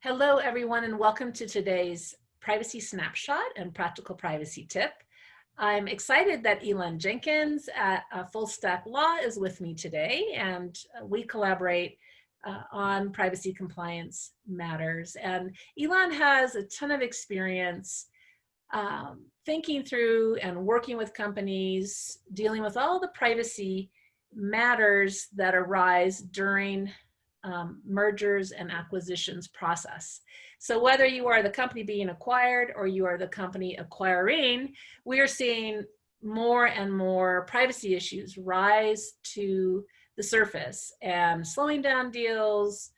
Hello, everyone, and welcome to today's Privacy Snapshot and Practical Privacy Tip. I'm excited that Ilan Jenkins at Full Stack Law is with me today, and we collaborate on privacy compliance matters. And Ilan has a ton of experience thinking through and working with companies, dealing with all the privacy matters that arise during mergers and acquisitions process. So whether you are the company being acquired or you are the company acquiring, we are seeing more and more privacy issues rise to the surface and slowing down deals,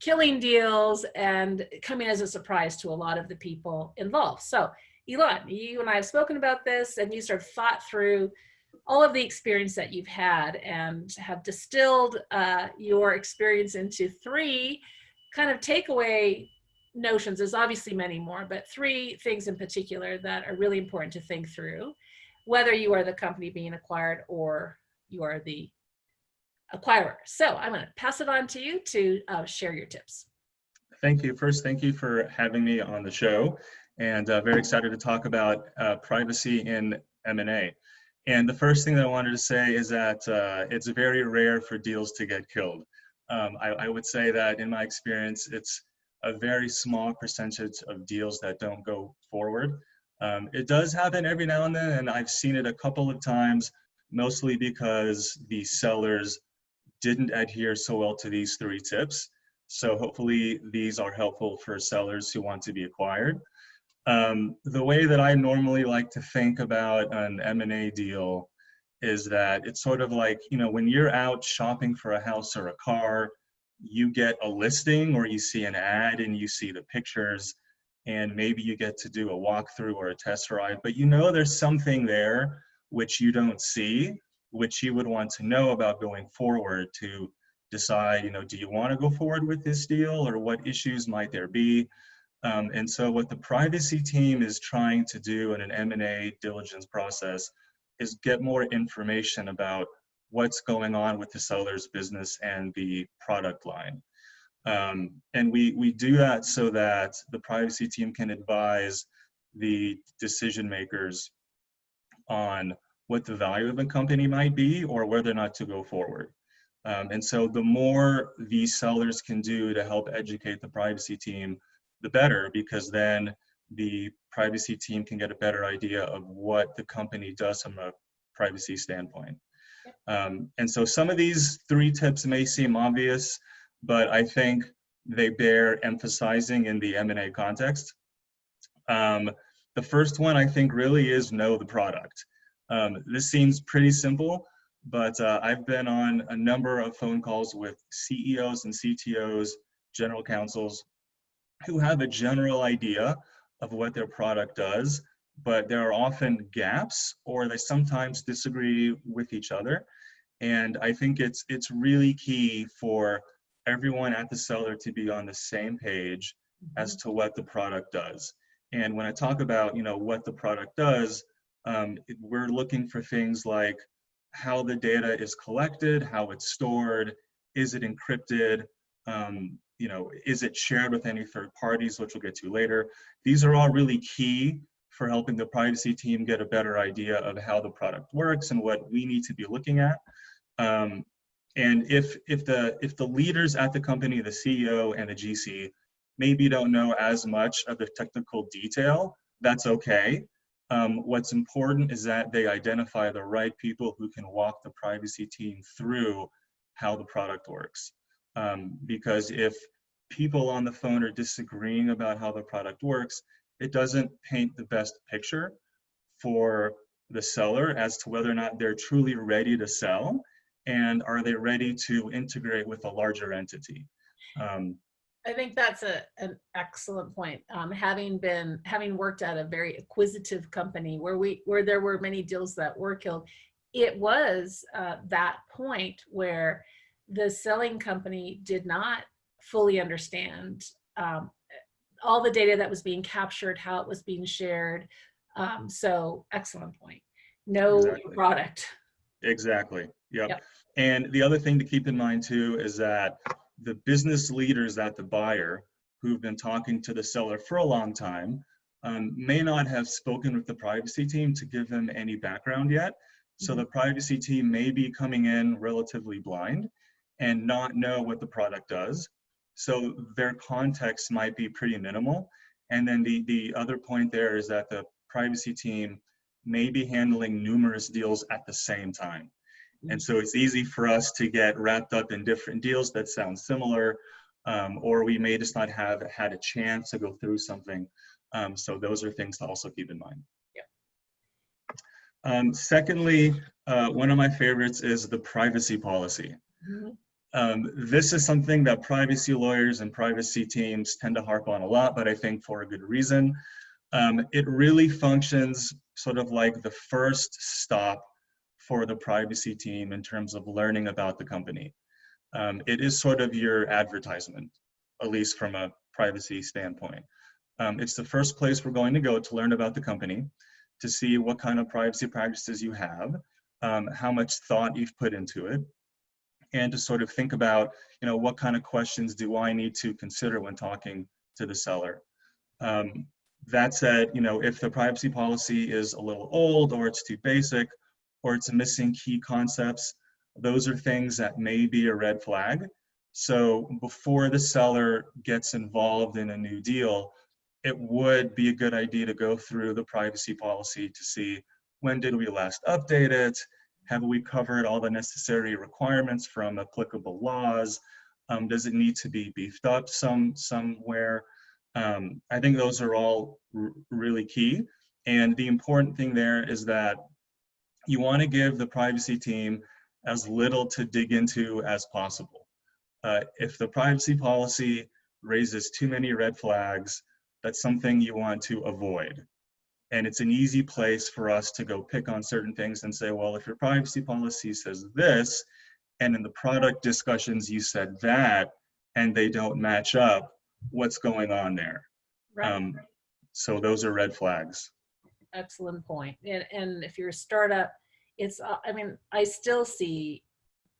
killing deals, and coming as a surprise to a lot of the people involved. So Ilan, you and I have spoken about this, and you sort of thought through all of the experience that you've had and have distilled your experience into three kind of takeaway notions. There's obviously many more, but three things in particular that are really important to think through, whether you are the company being acquired or you are the acquirer. So I'm going to pass it on to you to share your tips. Thank you. First, thank you for having me on the show, and very excited to talk about privacy in M&A. And the first thing that I wanted to say is that it's very rare for deals to get killed. I would say that in my experience, it's a very small percentage of deals that don't go forward. It does happen every now and then, and I've seen it a couple of times, mostly because the sellers didn't adhere so well to these three tips. So hopefully these are helpful for sellers who want to be acquired. The way that I normally like to think about an M&A deal is that it's sort of like, when you're out shopping for a house or a car, you get a listing or you see an ad and you see the pictures, and maybe you get to do a walkthrough or a test ride, but there's something there which you don't see, which you would want to know about going forward to decide, do you want to go forward with this deal, or what issues might there be? And so what the privacy team is trying to do in an M&A diligence process is get more information about what's going on with the seller's business and the product line. And we do that so that the privacy team can advise the decision makers on what the value of a company might be or whether or not to go forward. And so the more these sellers can do to help educate the privacy team, the better, because then the privacy team can get a better idea of what the company does from a privacy standpoint. And so some of these three tips may seem obvious, but I think they bear emphasizing in the M&A context. The first one I think really is know the product. This seems pretty simple, but I've been on a number of phone calls with CEOs and CTOs, general counsels, who have a general idea of what their product does, but there are often gaps, or they sometimes disagree with each other. And I think it's really key for everyone at the seller to be on the same page as to what the product does. And when I talk about, what the product does, we're looking for things like how the data is collected, how it's stored, is it encrypted, is it shared with any third parties, which we'll get to later. These are all really key for helping the privacy team get a better idea of how the product works and what we need to be looking at. And if the leaders at the company, the CEO and the GC, maybe don't know as much of the technical detail, that's okay. What's important is that they identify the right people who can walk the privacy team through how the product works. Because if people on the phone are disagreeing about how the product works, it doesn't paint the best picture for the seller as to whether or not they're truly ready to sell, and are they ready to integrate with a larger entity. I think that's an excellent point. Having worked at a very acquisitive company where there were many deals that were killed, it was that point where the selling company did not fully understand all the data that was being captured, how it was being shared. So excellent point. Know Exactly. your product. Exactly. Yep. And the other thing to keep in mind too is that the business leaders at the buyer who've been talking to the seller for a long time may not have spoken with the privacy team to give them any background yet. So the privacy team may be coming in relatively blind and not know what the product does. So their context might be pretty minimal. And then the other point there is that the privacy team may be handling numerous deals at the same time. And so it's easy for us to get wrapped up in different deals that sound similar, or we may just not have had a chance to go through something. So those are things to also keep in mind. Secondly, one of my favorites is the privacy policy. This is something that privacy lawyers and privacy teams tend to harp on a lot, but I think for a good reason. It really functions sort of like the first stop for the privacy team in terms of learning about the company. It is sort of your advertisement, at least from a privacy standpoint. It's the first place we're going to go to learn about the company, to see what kind of privacy practices you have, how much thought you've put into it, and to sort of think about, what kind of questions do I need to consider when talking to the seller. That said, if the privacy policy is a little old, or it's too basic, or it's missing key concepts, those are things that may be a red flag. So before the seller gets involved in a new deal, it would be a good idea to go through the privacy policy to see, when did we last update it? Have we covered all the necessary requirements from applicable laws? Does it need to be beefed up somewhere? I think those are all really key. And the important thing there is that you want to give the privacy team as little to dig into as possible. If the privacy policy raises too many red flags, that's something you want to avoid. And it's an easy place for us to go pick on certain things and say, well, if your privacy policy says this, and in the product discussions you said that, and they don't match up, what's going on there? Right. So those are red flags. Excellent point. And if you're a startup, it's, I still see,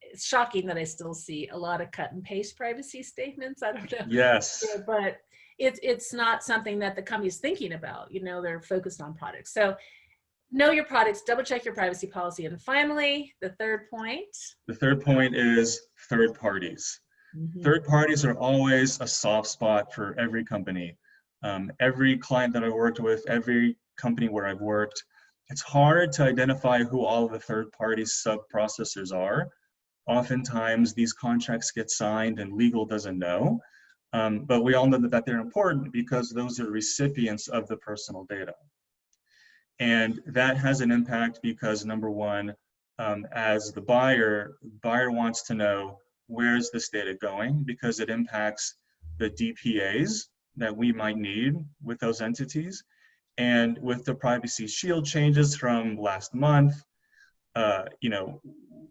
it's shocking that I still see a lot of cut and paste privacy statements. I don't know. Yes. Yeah, but it's not something that the company's thinking about. They're focused on products. So know your products, double check your privacy policy. And finally, the third point. The third point is third parties. Third parties are always a soft spot for every company. Every client that I worked with, every company where I've worked, it's hard to identify who all of the third party sub-processors are. Oftentimes these contracts get signed and legal doesn't know, but we all know that they're important because those are recipients of the personal data. And that has an impact because, number one, as the buyer wants to know, where's this data going, because it impacts the DPAs that we might need with those entities. And with the privacy shield changes from last month,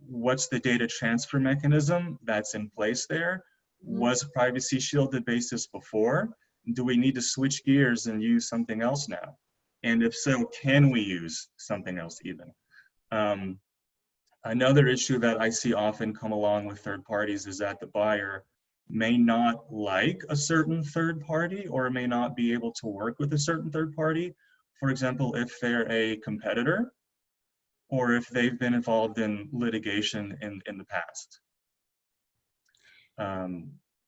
what's the data transfer mechanism that's in place there? Was privacy shield the basis before? Do we need to switch gears and use something else now? And if so, can we use something else even? Another issue that I see often come along with third parties is that the buyer may not like a certain third party or may not be able to work with a certain third party. For example, if they're a competitor or if they've been involved in litigation in the past.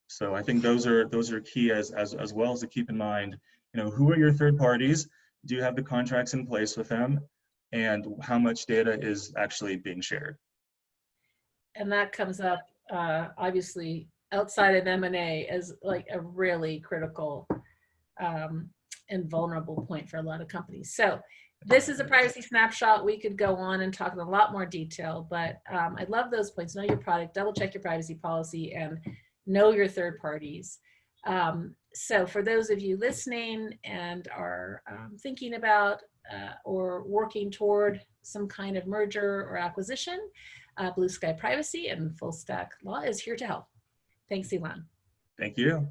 So I think those are key as well as to keep in mind, who are your third parties? Do you have the contracts in place with them? And how much data is actually being shared? And that comes up, obviously, outside of M&A as like a really critical and vulnerable point for a lot of companies. So this is a privacy snapshot. We could go on and talk in a lot more detail, but I love those points. Know your product, double check your privacy policy, and know your third parties. So for those of you listening and are thinking about or working toward some kind of merger or acquisition, Blue Sky Privacy and Full Stack Law is here to help. Thanks, Ilan. Thank you.